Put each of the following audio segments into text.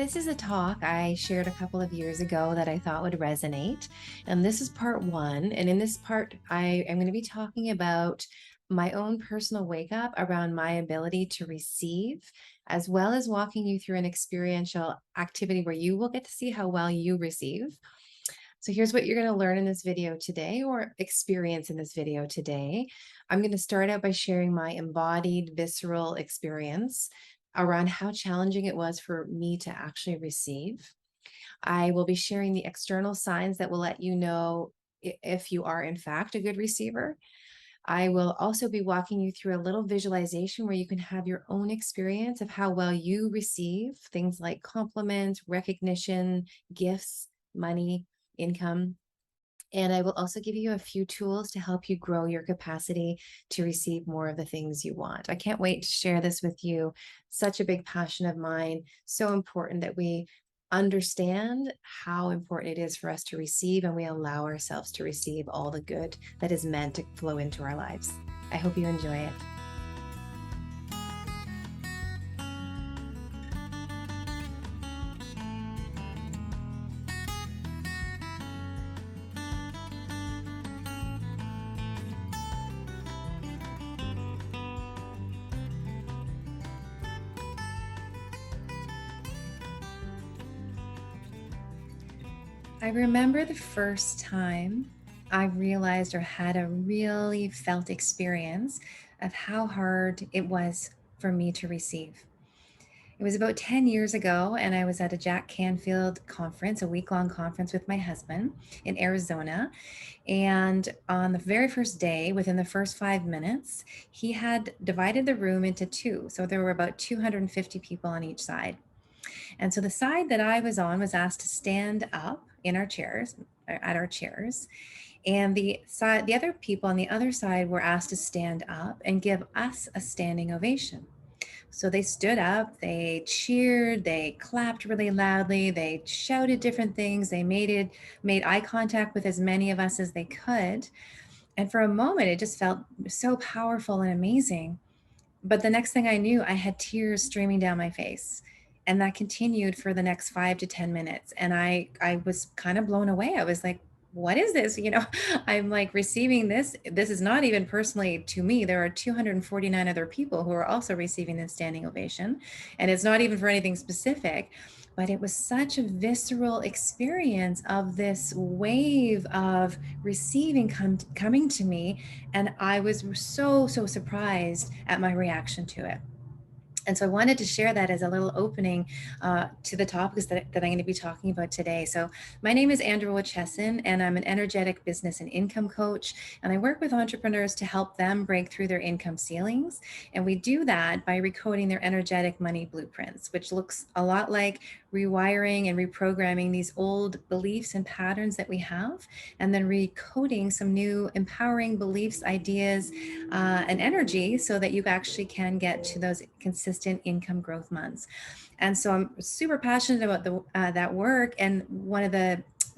This is a talk I shared a couple of years ago that I thought would resonate. And this is part one. And in this part, I am going to be talking about my own personal wake up around my ability to receive, as well as walking you through an experiential activity where you will get to see how well you receive. So here's what you're going to learn in this video today or experience in this video today. I'm going to start out by sharing my embodied visceral experience around how challenging it was for me to actually receive. I will be sharing the external signs that will let you know if you are in fact a good receiver. I will also be walking you through a little visualization where you can have your own experience of how well you receive things like compliments, recognition, gifts, money, income. And I will also give you a few tools to help you grow your capacity to receive more of the things you want. I can't wait to share this with you. Such a big passion of mine. So important that we understand how important it is for us to receive and we allow ourselves to receive all the good that is meant to flow into our lives. I hope you enjoy it. I remember the first time I realized or had a really felt experience of how hard it was for me to receive. It was about 10 years ago, and I was at a Jack Canfield conference, a week-long conference with my husband in Arizona. And on the very first day, within the first 5 minutes, he had divided the room into two. So there were about 250 people on each side. And so the side that I was on was asked to stand up in our chairs, at our chairs. And the other people on the other side were asked to stand up and give us a standing ovation. So they stood up, they cheered, they clapped really loudly, they shouted different things, they made eye contact with as many of us as they could. And for a moment, it just felt so powerful and amazing. But the next thing I knew, I had tears streaming down my face. And that continued for the next 5 to 10 minutes. And I was kind of blown away. I was like, what is this? I'm like receiving this. This is not even personally to me. There are 249 other people who are also receiving this standing ovation. And it's not even for anything specific, but it was such a visceral experience of this wave of receiving coming to me. And I was so surprised at my reaction to it. And so I wanted to share that as a little opening to the topics that I'm going to be talking about today. So my name is Andrea Chesson, and I'm an energetic business and income coach. And I work with entrepreneurs to help them break through their income ceilings. And we do that by recoding their energetic money blueprints, which looks a lot like rewiring and reprogramming these old beliefs and patterns that we have, and then recoding some new empowering beliefs, ideas, and energy so that you actually can get to those consistent income growth months. And so I'm super passionate about that work. And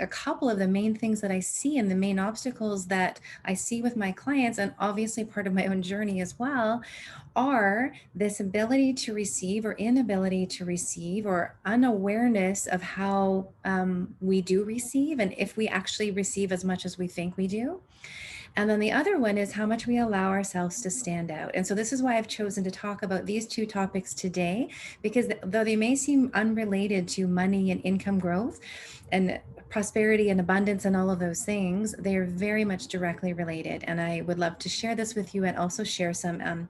a couple of the main things that I see and the main obstacles that I see with my clients, and obviously part of my own journey as well, are this ability to receive or inability to receive or unawareness of how we do receive and if we actually receive as much as we think we do. And then the other one is how much we allow ourselves to stand out. And so this is why I've chosen to talk about these two topics today, because though they may seem unrelated to money and income growth and prosperity and abundance and all of those things, they are very much directly related. And I would love to share this with you and also share some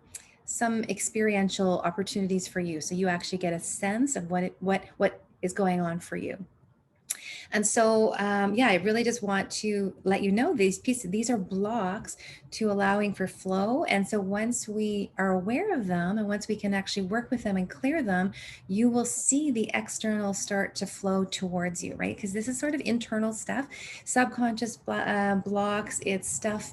experiential opportunities for you, so you actually get a sense of what is going on for you. And so, I really just want to let you know these are blocks to allowing for flow. And so once we are aware of them and once we can actually work with them and clear them, you will see the external start to flow towards you, right? Because this is sort of internal stuff, subconscious blocks, it's stuff,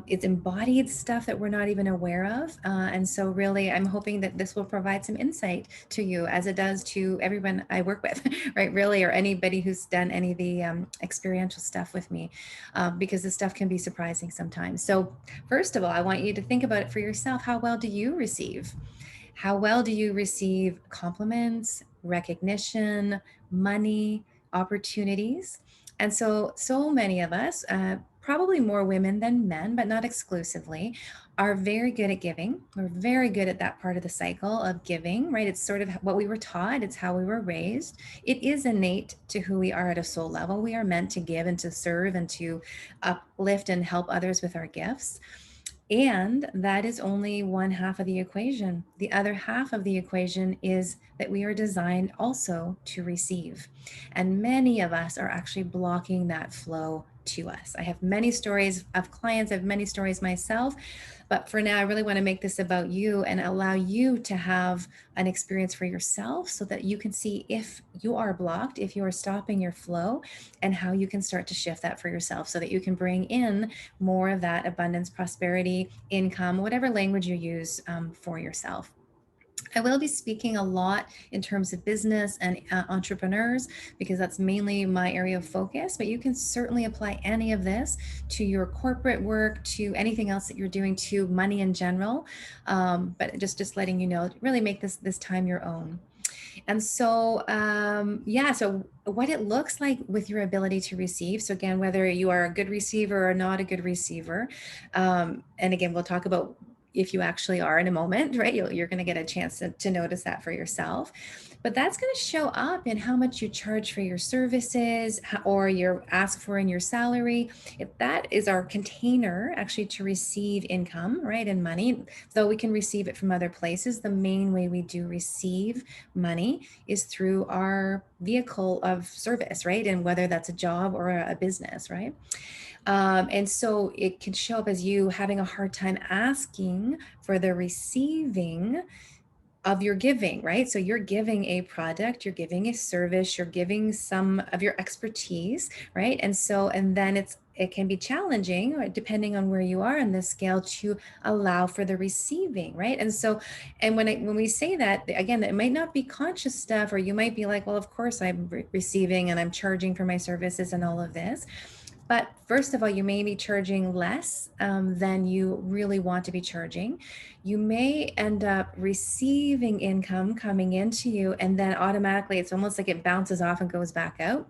it's embodied stuff that we're not even aware of. And so really, I'm hoping that this will provide some insight to you as it does to everyone I work with, right? Really, or anybody who's done any of the experiential stuff with me, because this stuff can be surprising sometimes. So first of all, I want you to think about it for yourself. How well do you receive? How well do you receive compliments, recognition, money, opportunities. And so many of us, probably more women than men, but not exclusively, are very good at giving. We're very good at that part of the cycle of giving, right? It's sort of what we were taught, it's how we were raised. It is innate to who we are at a soul level. We are meant to give and to serve and to uplift and help others with our gifts. And that is only one half of the equation. The other half of the equation is that we are designed also to receive. And many of us are actually blocking that flow to us. I have many stories of clients, I have many stories myself. But for now, I really want to make this about you and allow you to have an experience for yourself so that you can see if you are blocked, if you are stopping your flow, and how you can start to shift that for yourself so that you can bring in more of that abundance, prosperity, income, whatever language you use for yourself. I will be speaking a lot in terms of business and entrepreneurs because that's mainly my area of focus, but you can certainly apply any of this to your corporate work, to anything else that you're doing, to money in general. But just letting you know, really make this time your own. And so, yeah, so what it looks like with your ability to receive. So, again, whether you are a good receiver or not a good receiver. And again, we'll talk about if you actually are in a moment, right? You're going to get a chance to notice that for yourself. But that's going to show up in how much you charge for your services or your ask for in your salary. If that is our container actually to receive income, right? And money, though we can receive it from other places, the main way we do receive money is through our vehicle of service, right? And whether that's a job or a business, right? And so it can show up as you having a hard time asking for the receiving of your giving, right? So you're giving a product, you're giving a service, you're giving some of your expertise, right? And so, and then it can be challenging, right, depending on where you are on this scale, to allow for the receiving, right? And so, and when we say that, again, it might not be conscious stuff, or you might be like, well, of course I'm receiving and I'm charging for my services and all of this. But first of all, you may be charging less than you really want to be charging. You may end up receiving income coming into you, and then automatically it's almost like it bounces off and goes back out.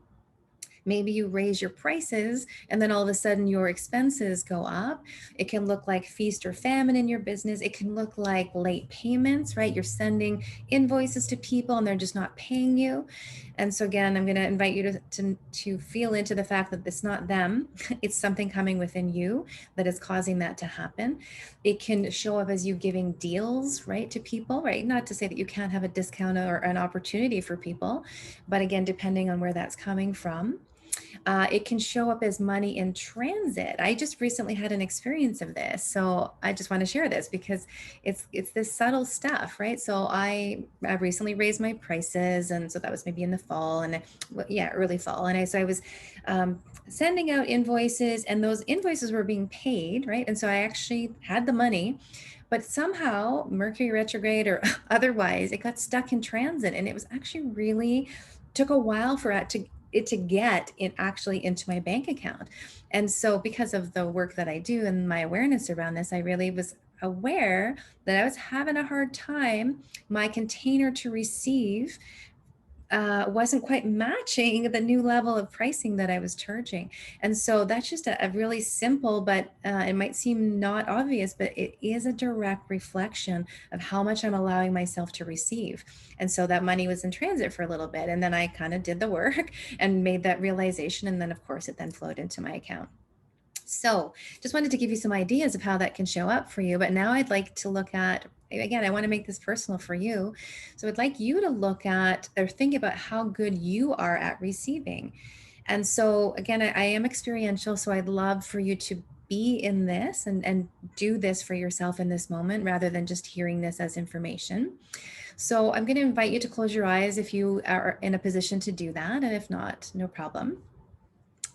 Maybe you raise your prices and then all of a sudden your expenses go up. It can look like feast or famine in your business. It can look like late payments, right? You're sending invoices to people and they're just not paying you. And so again, I'm going to invite you to feel into the fact that it's not them. It's something coming within you that is causing that to happen. It can show up as you giving deals, right, to people, right? Not to say that you can't have a discount or an opportunity for people, but again, depending on where that's coming from. It can show up as money in transit. I just recently had an experience of this, so I just want to share this because it's this subtle stuff, right? So I recently raised my prices, and so that was maybe in the fall, and yeah, early fall, and so I was sending out invoices, and those invoices were being paid, right? And so I actually had the money. But somehow, Mercury retrograde or otherwise, it got stuck in transit, and it was actually really took a while for it to get it actually into my bank account. And so because of the work that I do and my awareness around this, I really was aware that I was having a hard time. My container to receive wasn't quite matching the new level of pricing that I was charging. And so that's just a really simple, but it might seem not obvious, but it is a direct reflection of how much I'm allowing myself to receive. And so that money was in transit for a little bit. And then I kind of did the work and made that realization. And then, of course, it then flowed into my account. So just wanted to give you some ideas of how that can show up for you. But now I'd like to look at, again, I want to make this personal for you. So I'd like you to look at or think about how good you are at receiving. And so again, I am experiential. So I'd love for you to be in this and do this for yourself in this moment rather than just hearing this as information. So I'm going to invite you to close your eyes if you are in a position to do that. And if not, no problem.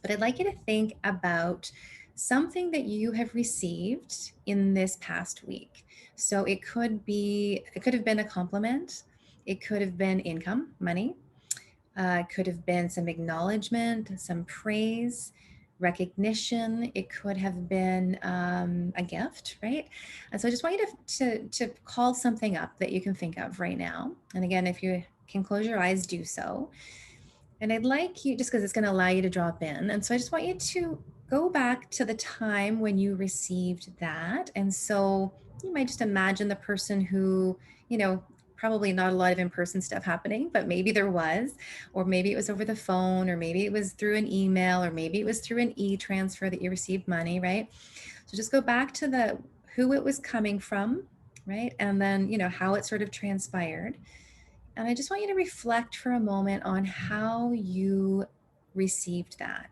But I'd like you to think about something that you have received in this past week. So it could have been a compliment. It could have been income, money. It could have been some acknowledgement, some praise, recognition. It could have been a gift, right? And so I just want you to call something up that you can think of right now. And again, if you can close your eyes, do so. And I'd like you, just because it's going to allow you to drop in. And so I just want you to go back to the time when you received that. And so you might just imagine the person who, probably not a lot of in-person stuff happening, but maybe there was, or maybe it was over the phone, or maybe it was through an email, or maybe it was through an e-transfer that you received money, right? So just go back to the who it was coming from, right? And then, how it sort of transpired. And I just want you to reflect for a moment on how you received that.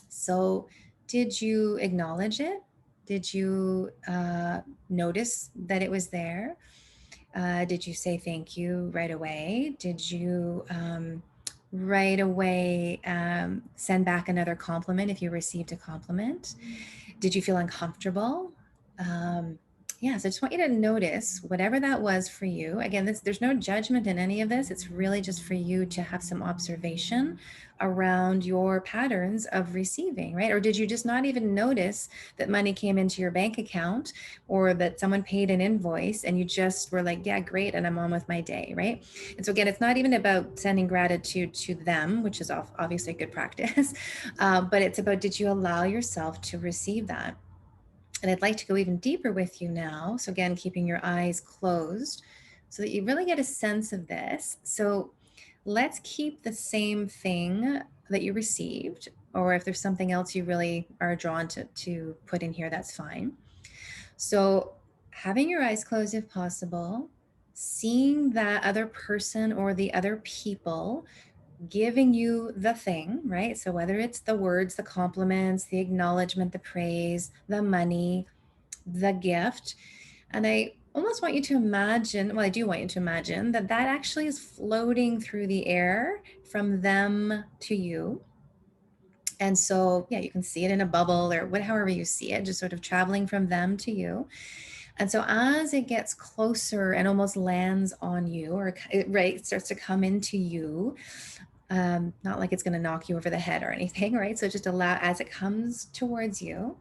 So, did you acknowledge it? Did you notice that it was there? Did you say thank you right away? Did you right away send back another compliment if you received a compliment? Did you feel uncomfortable? Yeah, so I just want you to notice whatever that was for you. Again, there's no judgment in any of this. It's really just for you to have some observation around your patterns of receiving, right? Or did you just not even notice that money came into your bank account, or that someone paid an invoice and you just were like, yeah, great, and I'm on with my day, right? And so again, it's not even about sending gratitude to them, which is obviously a good practice, but it's about, did you allow yourself to receive that? And I'd like to go even deeper with you now. So again, keeping your eyes closed so that you really get a sense of this. So let's keep the same thing that you received, or if there's something else you really are drawn to put in here, that's fine. So having your eyes closed if possible, seeing that other person or the other people giving you the thing, right? So whether it's the words, the compliments, the acknowledgement, the praise, the money, the gift. And I almost want you to imagine, well, I do want you to imagine that that actually is floating through the air from them to you. And so, yeah, you can see it in a bubble or however you see it, just sort of traveling from them to you. And so as it gets closer and almost lands on you, or it starts to come into you, not like it's going to knock you over the head or anything, right? So just allow, as it comes towards you,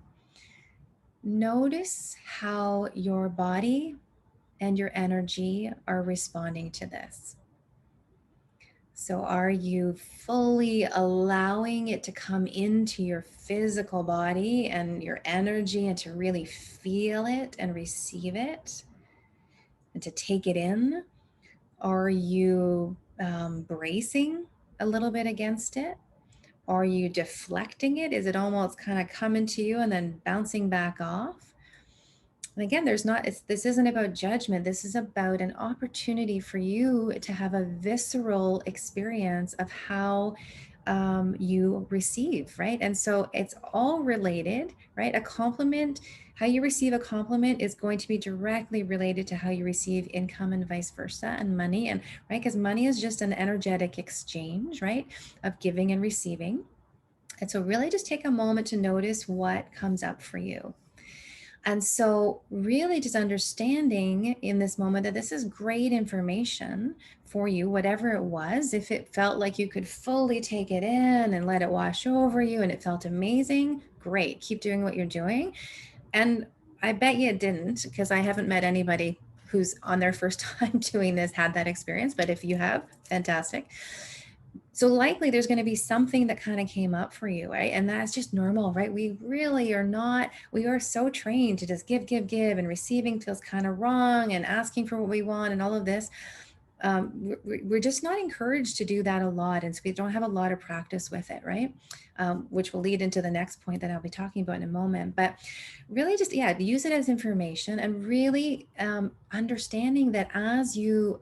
notice how your body and your energy are responding to this. So are you fully allowing it to come into your physical body and your energy, and to really feel it and receive it and to take it in? Are you bracing a little bit against it? Are you deflecting it? Is it almost kind of coming to you and then bouncing back off? And again, this isn't about judgment. This is about an opportunity for you to have a visceral experience of how you receive, right? And so it's all related, right? A compliment, how you receive a compliment is going to be directly related to how you receive income, and vice versa, and money. And right, because money is just an energetic exchange, right, of giving and receiving. And so really just take a moment to notice what comes up for you. And so, really, just understanding in this moment that this is great information for you, whatever it was. If it felt like you could fully take it in and let it wash over you and it felt amazing, great. Keep doing what you're doing. And I bet you it didn't, because I haven't met anybody who's on their first time doing this had that experience. But if you have, fantastic. So likely there's going to be something that kind of came up for you, right? And that's just normal, right? We really are not, we are so trained to just give, and receiving feels kind of wrong, and asking for what we want and all of this. We're just not encouraged to do that a lot. And so we don't have a lot of practice with it, right? Which will lead into the next point that I'll be talking about in a moment. But really just, yeah, use it as information, and really understanding that as you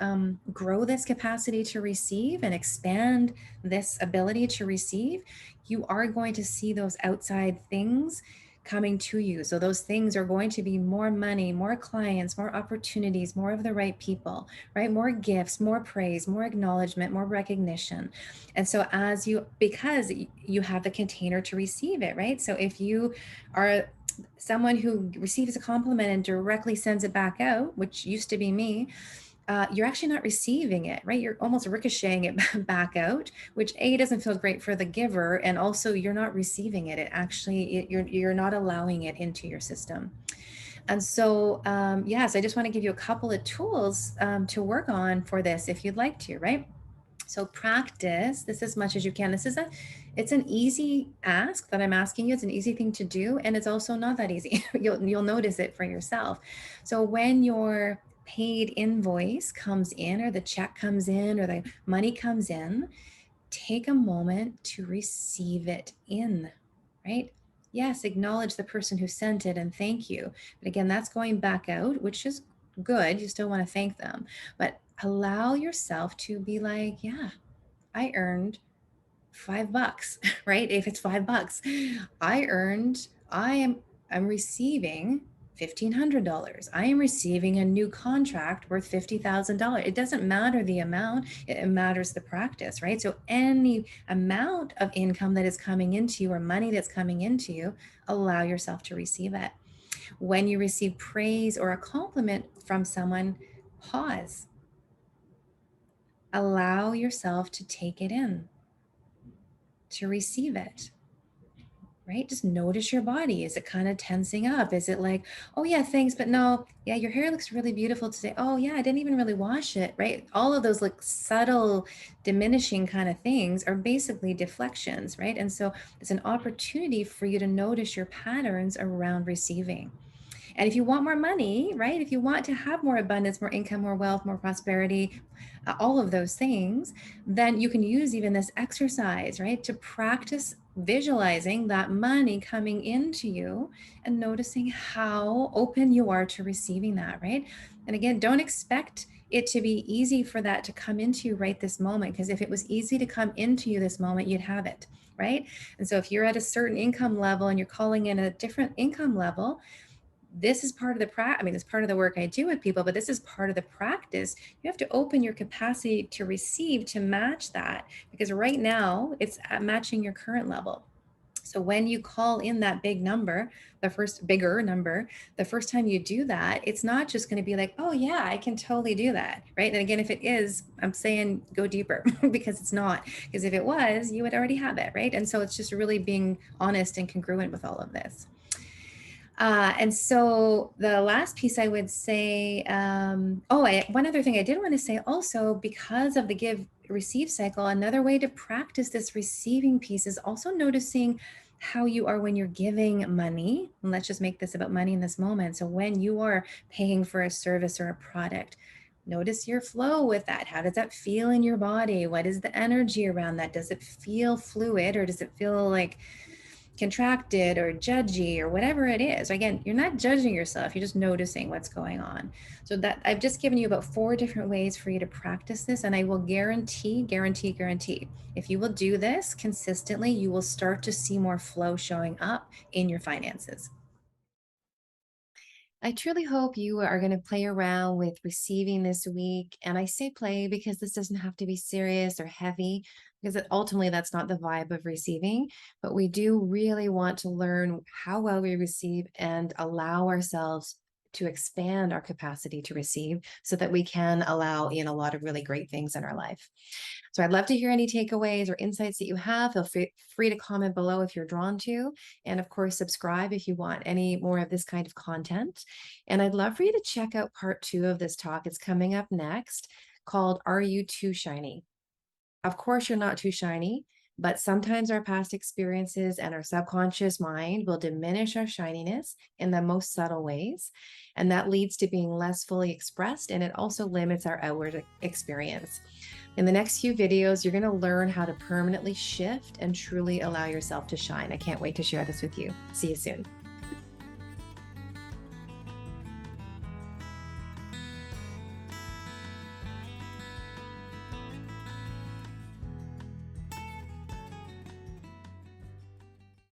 grow this capacity to receive and expand this ability to receive, you are going to see those outside things coming to you. So those things are going to be more money, more clients, more opportunities, more of the right people, right? More gifts, more praise, more acknowledgement, more recognition. And so because you have the container to receive it, right? So if you are someone who receives a compliment and directly sends it back out, which used to be me, you're actually not receiving it, right? You're almost ricocheting it back out, which doesn't feel great for the giver, and also you're not receiving it. You're not allowing it into your system. And so, yes, I just want to give you a couple of tools to work on for this if you'd like to, right? So practice this as much as you can. It's an easy ask that I'm asking you. It's an easy thing to do, and it's also not that easy. You'll notice it for yourself. So when your paid invoice comes in, or the check comes in, or the money comes in, take a moment to receive it in, right? Yes, acknowledge the person who sent it and thank you. But again, that's going back out, which is good. You still want to thank them, but allow yourself to be like, yeah, I earned $5, right? If it's $5, I'm receiving $1,500. I am receiving a new contract worth $50,000. It doesn't matter the amount, it matters the practice, right? So any amount of income that is coming into you or money that's coming into you, allow yourself to receive it. When you receive praise or a compliment from someone, pause. Allow yourself to take it in, to receive it, right? Just notice your body. Is it kind of tensing up? Is it like, oh yeah, thanks, but no, yeah, your hair looks really beautiful today. Oh yeah, I didn't even really wash it, right? All of those like subtle diminishing kind of things are basically deflections, right? And so it's an opportunity for you to notice your patterns around receiving. And if you want more money, right? If you want to have more abundance, more income, more wealth, more prosperity, all of those things, then you can use even this exercise, right? To practice visualizing that money coming into you and noticing how open you are to receiving that, right? And again, don't expect it to be easy for that to come into you right this moment, because if it was easy to come into you this moment, you'd have it, right? And so if you're at a certain income level and you're calling in a different income level, this is part of it's part of the work I do with people, but this is part of the practice. You have to open your capacity to receive to match that, because right now it's at matching your current level. So when you call in that big number, the first bigger number, the first time you do that, it's not just going to be like, oh yeah, I can totally do that, right? And again, if it is, I'm saying go deeper because it's not. Because if it was, you would already have it, right? And so it's just really being honest and congruent with all of this. And so the last piece I would say, one other thing I did want to say also, because of the give receive cycle, another way to practice this receiving piece is also noticing how you are when you're giving money. And let's just make this about money in this moment. So when you are paying for a service or a product, notice your flow with that. How does that feel in your body? What is the energy around that? Does it feel fluid, or does it feel like contracted or judgy or whatever it is? Again, you're not judging yourself, you're just noticing what's going on. So that I've just given you about 4 different ways for you to practice this, and I will guarantee, if you will do this consistently, you will start to see more flow showing up in your finances. I truly hope you are going to play around with receiving this week. And I say play because this doesn't have to be serious or heavy, because ultimately that's not the vibe of receiving. But we do really want to learn how well we receive and allow ourselves to expand our capacity to receive so that we can allow in a lot of really great things in our life. So I'd love to hear any takeaways or insights that you have. Feel free to comment below if you're drawn to. And of course, subscribe if you want any more of this kind of content. And I'd love for you to check out part 2 of this talk. It's coming up next, called Are You Too Shiny? Of course, you're not too shiny, but sometimes our past experiences and our subconscious mind will diminish our shininess in the most subtle ways. And that leads to being less fully expressed, and it also limits our outward experience. In the next few videos, you're going to learn how to permanently shift and truly allow yourself to shine. I can't wait to share this with you. See you soon.